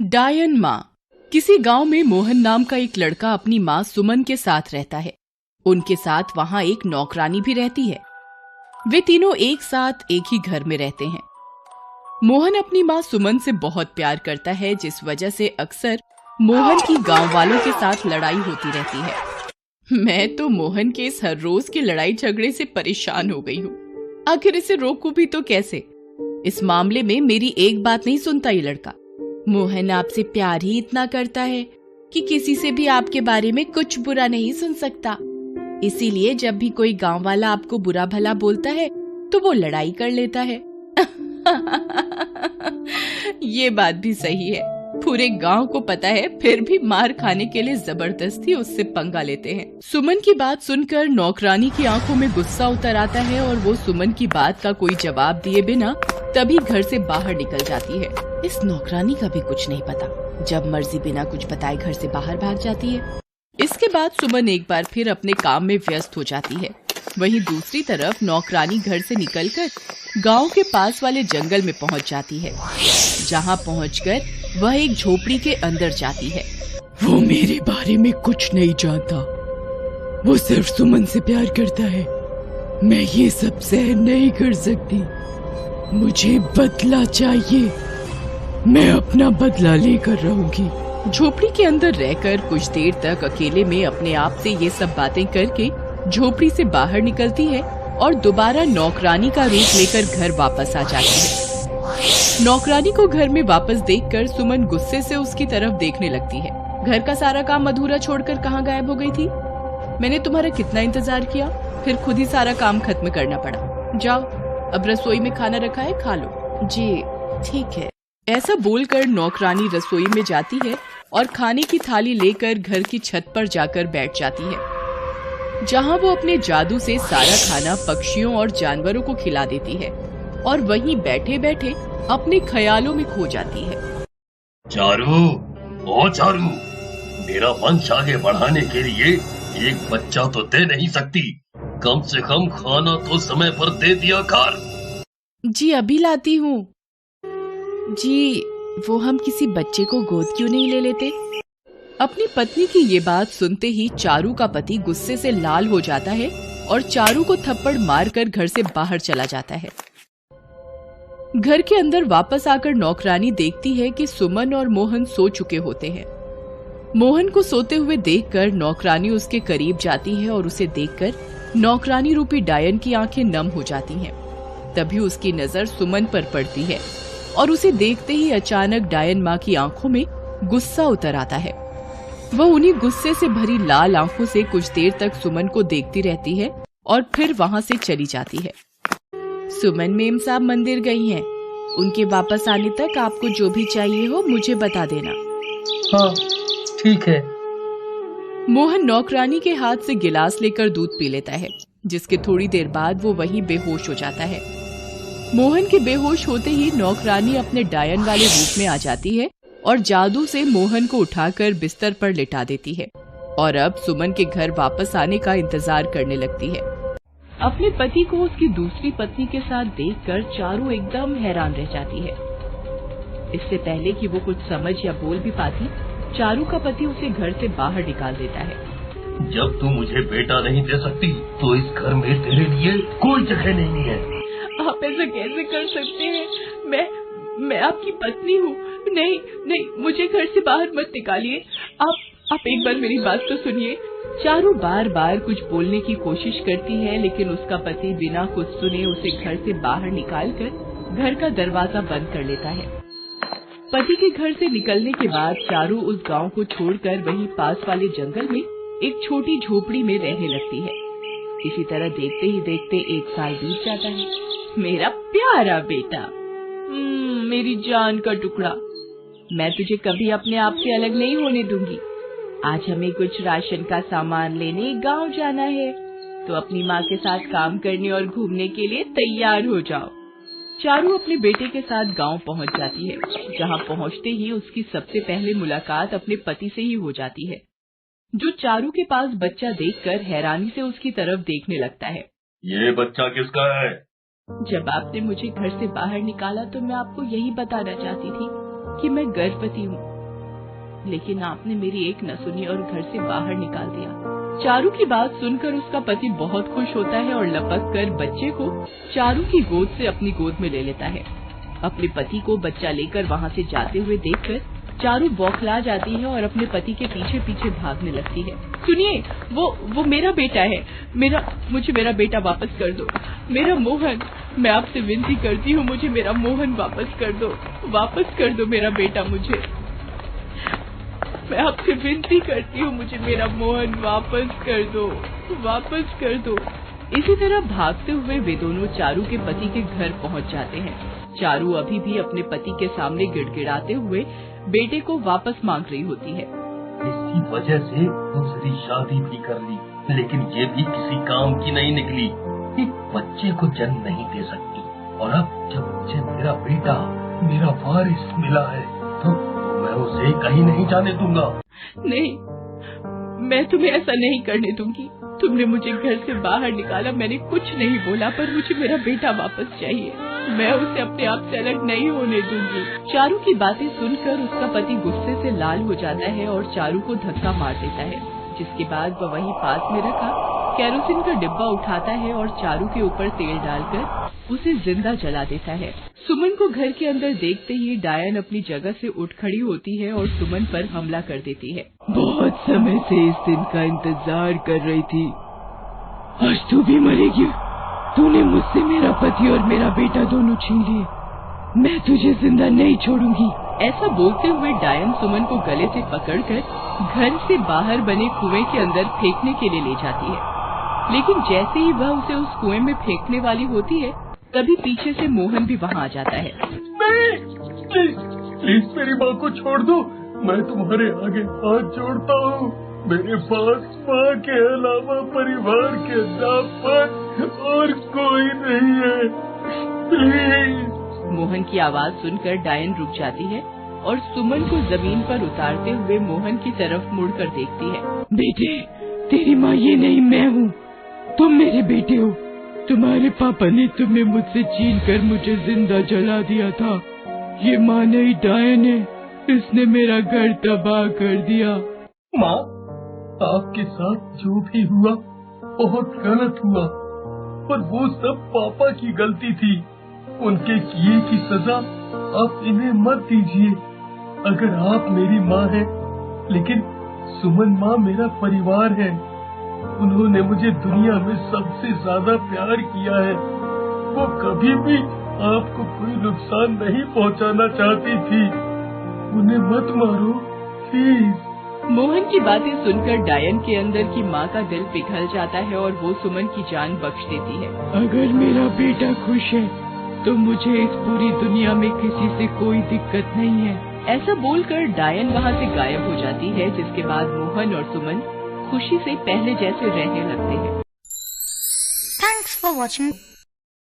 डायन माँ। किसी गांव में मोहन नाम का एक लड़का अपनी माँ सुमन के साथ रहता है। उनके साथ वहाँ एक नौकरानी भी रहती है। वे तीनों एक साथ एक ही घर में रहते हैं। मोहन अपनी माँ सुमन से बहुत प्यार करता है, जिस वजह से अक्सर मोहन की गांव वालों के साथ लड़ाई होती रहती है। मैं तो मोहन के इस हर रोज के लड़ाई झगड़े से परेशान हो गई हूँ। आखिर इसे रोकूं भी तो कैसे? इस मामले में मेरी एक बात नहीं सुनता ये लड़का। मोहन आपसे प्यार ही इतना करता है कि किसी से भी आपके बारे में कुछ बुरा नहीं सुन सकता। इसीलिए जब भी कोई गांव वाला आपको बुरा भला बोलता है तो वो लड़ाई कर लेता है। ये बात भी सही है। पूरे गांव को पता है, फिर भी मार खाने के लिए जबरदस्ती उससे पंगा लेते हैं। सुमन की बात सुनकर नौकरानी की आंखों में गुस्सा उतर आता है और वो सुमन की बात का कोई जवाब दिए बिना तभी घर से बाहर निकल जाती है। इस नौकरानी का भी कुछ नहीं पता, जब मर्जी बिना कुछ बताए घर से बाहर भाग जाती है। इसके बाद सुमन एक बार फिर अपने काम में व्यस्त हो जाती है। वहीं दूसरी तरफ नौकरानी घर से निकलकर गांव के पास वाले जंगल में पहुंच जाती है, जहां पहुंचकर वह एक झोपड़ी के अंदर जाती है। वो मेरे बारे में कुछ नहीं जानता, वो सिर्फ सुमन से प्यार करता है। मैं ये सब सहन नहीं कर सकती, मुझे बदला चाहिए। मैं अपना बदला लेकर रहूंगी। झोपड़ी के अंदर रहकर कुछ देर तक अकेले में अपने आप से ये सब बातें करके झोपड़ी से बाहर निकलती है और दोबारा नौकरानी का रूप लेकर घर वापस आ जाती है। नौकरानी को घर में वापस देखकर सुमन गुस्से से उसकी तरफ देखने लगती है। घर का सारा काम अधूरा छोड़कर कहाँ गायब हो गई थी? मैंने तुम्हारा कितना इंतजार किया, फिर खुद ही सारा काम खत्म करना पड़ा। जाओ, अब रसोई में खाना रखा है, खा लो। जी ठीक है। ऐसा बोलकर नौकरानी रसोई में जाती है और खाने की थाली लेकर घर की छत पर जाकर बैठ जाती है, जहां वो अपने जादू से सारा खाना पक्षियों और जानवरों को खिला देती है और वहीं बैठे बैठे अपने ख्यालों में खो जाती है। चारू, ओ चारू, मेरा वंश आगे बढ़ाने के लिए एक बच्चा तो दे नहीं सकती? कम से कम खाना तो समय पर दे दिया कर। जी अभी लाती हूँ। जी, वो हम किसी बच्चे को गोद क्यों नहीं ले लेते? अपनी पत्नी की ये बात सुनते ही चारू का पति गुस्से से लाल हो जाता है और चारू को थप्पड़ मारकर घर से बाहर चला जाता है। घर के अंदर वापस आकर नौकरानी देखती है कि सुमन और मोहन सो चुके होते हैं। मोहन को सोते हुए देखकर नौकरानी उसके करीब जाती है और उसे देखकर नौकरानी रूपी डायन की आंखें नम हो जाती हैं। तभी उसकी नजर सुमन पर पड़ती है और उसे देखते ही अचानक डायन माँ की आंखों में गुस्सा उतर आता है। वह उन्हीं गुस्से से भरी लाल आंखों से कुछ देर तक सुमन को देखती रहती है और फिर वहाँ से चली जाती है। सुमन मेम साहब मंदिर गई हैं। उनके वापस आने तक आपको जो भी चाहिए हो मुझे बता देना। हाँ ठीक है। मोहन नौकरानी के हाथ से गिलास लेकर दूध पी लेता है, जिसके थोड़ी देर बाद वो वहीं बेहोश हो जाता है। मोहन के बेहोश होते ही नौकरानी अपने डायन वाले रूप में आ जाती है और जादू से मोहन को उठाकर बिस्तर पर लिटा देती है और अब सुमन के घर वापस आने का इंतजार करने लगती है। अपने पति को उसकी दूसरी पत्नी के साथ देखकर चारू एकदम हैरान रह जाती है। इससे पहले कि वो कुछ समझ या बोल भी पाती, चारू का पति उसे घर से बाहर निकाल देता है। जब तू मुझे बेटा नहीं दे सकती तो इस घर में तेरे लिए कोई जगह नहीं है। आप ऐसा कैसे कर सकते हैं? मैं आपकी पत्नी हूँ। नहीं नहीं, मुझे घर से बाहर मत निकालिए। आप एक बार मेरी बात तो सुनिए। चारू बार बार कुछ बोलने की कोशिश करती है, लेकिन उसका पति बिना कुछ सुने उसे घर से बाहर निकालकर घर का दरवाजा बंद कर लेता है। पति के घर से निकलने के बाद चारू उस गांव को छोड़कर वहीं पास वाले जंगल में एक छोटी झोपड़ी में रहने लगती है। इसी तरह देखते ही देखते 1 साल बीत जाता है। मेरा प्यारा बेटा, मेरी जान का टुकड़ा, मैं तुझे कभी अपने आप से अलग नहीं होने दूंगी। आज हमें कुछ राशन का सामान लेने गांव जाना है, तो अपनी माँ के साथ काम करने और घूमने के लिए तैयार हो जाओ। चारू अपने बेटे के साथ गांव पहुंच जाती है, जहां पहुंचते ही उसकी सबसे पहले मुलाकात अपने पति से ही हो जाती है, जो चारू के पास बच्चा देखकर हैरानी से उसकी तरफ देखने लगता है। ये बच्चा किसका है? जब आपने मुझे घर से बाहर निकाला तो मैं आपको यही बताना चाहती थी कि मैं गर्भवती हूँ, लेकिन आपने मेरी एक न सुनी और घर से बाहर निकाल दिया। चारू की बात सुनकर उसका पति बहुत खुश होता है और लपक कर बच्चे को चारू की गोद से अपनी गोद में ले लेता है। अपने पति को बच्चा लेकर वहाँ से जाते हुए देखकर चारू बौखला जाती है और अपने पति के पीछे पीछे भागने लगती है। सुनिए, वो मेरा बेटा है, मुझे मेरा बेटा वापस कर दो, मेरा मोहन, मैं आपसे विनती करती हूँ, मुझे मेरा मोहन वापस कर दो मेरा बेटा, मैं आपसे विनती करती हूँ, मुझे मेरा मोहन वापस कर दो। इसी तरह भागते हुए वे दोनों चारू के पति के घर पहुँच जाते हैं। चारू अभी भी अपने पति के सामने गिड़गिड़ाते हुए बेटे को वापस मांग रही होती है। इसी वजह से दूसरी शादी भी कर ली, लेकिन ये भी किसी काम की नहीं निकली। एक बच्चे को जन्म नहीं दे सकती, और अब जब मुझे मेरा बेटा, मेरा वारिस मिला है, तो मैं उसे कहीं नहीं जाने दूंगा। नहीं, मैं तुम्हें ऐसा नहीं करने दूंगी। तुमने मुझे घर से बाहर निकाला, मैंने कुछ नहीं बोला, पर मुझे मेरा बेटा वापस चाहिए। मैं उसे अपने आप से अलग नहीं होने दूंगी। चारू की बातें सुनकर उसका पति गुस्से से लाल हो जाता है और चारू को धक्का मार देता है, जिसके बाद वह वहीं पास में रखा केरोसिन का डिब्बा उठाता है और चारू के ऊपर तेल डालकर उसे जिंदा जला देता है। सुमन को घर के अंदर देखते ही डायन अपनी जगह से उठ खड़ी होती है और सुमन पर हमला कर देती है। बहुत समय से इस दिन का इंतजार कर रही थी। आज तू भी मरेगी। तूने मुझसे मेरा पति और मेरा बेटा दोनों छीन लिए। मैं तुझे जिंदा नहीं छोड़ूंगी। ऐसा बोलते हुए डायन सुमन को गले से पकड़कर घर से बाहर बने कुएं के अंदर फेंकने के लिए ले जाती है, लेकिन जैसे ही वह उसे उस कुएं में फेंकने वाली होती है, तभी पीछे से मोहन भी वहाँ आ जाता है। प्लीज मेरी माँ को छोड़ दो, मैं तुम्हारे आगे हाथ जोड़ता हूँ। मेरे पास माँ के अलावा परिवार के नाम पर और कोई नहीं है, प्लीज। मोहन की आवाज सुनकर डायन रुक जाती है और सुमन को जमीन पर उतारते हुए मोहन की तरफ मुड़कर देखती है। बेटे, तेरी माँ ये नहीं, मैं हूँ। तुम मेरे बेटे हो। तुम्हारे पापा ने तुम्हें मुझसे छीन कर मुझे जिंदा जला दिया था। ये माँ नहीं, डायन है। इसने मेरा घर तबाह कर दिया। माँ, आपके साथ जो भी हुआ बहुत गलत हुआ, पर वो सब पापा की गलती थी। उनके किए की सजा आप इन्हें मत दीजिए। अगर आप मेरी माँ हैं, लेकिन सुमन माँ मेरा परिवार है। उन्होंने मुझे दुनिया में सबसे ज्यादा प्यार किया है। वो कभी भी आपको कोई नुकसान नहीं पहुँचाना चाहती थी। उन्हें मत मारो प्लीज। मोहन की बातें सुनकर डायन के अंदर की माँ का दिल पिघल जाता है और वो सुमन की जान बख्श देती है। अगर मेरा बेटा खुश है तो मुझे इस पूरी दुनिया में किसी से कोई दिक्कत नहीं है। ऐसा बोलकर डायन वहाँ से गायब हो जाती है, जिसके बाद मोहन और सुमन खुशी से पहले जैसे रहने लगते हैं। Thanks for watching.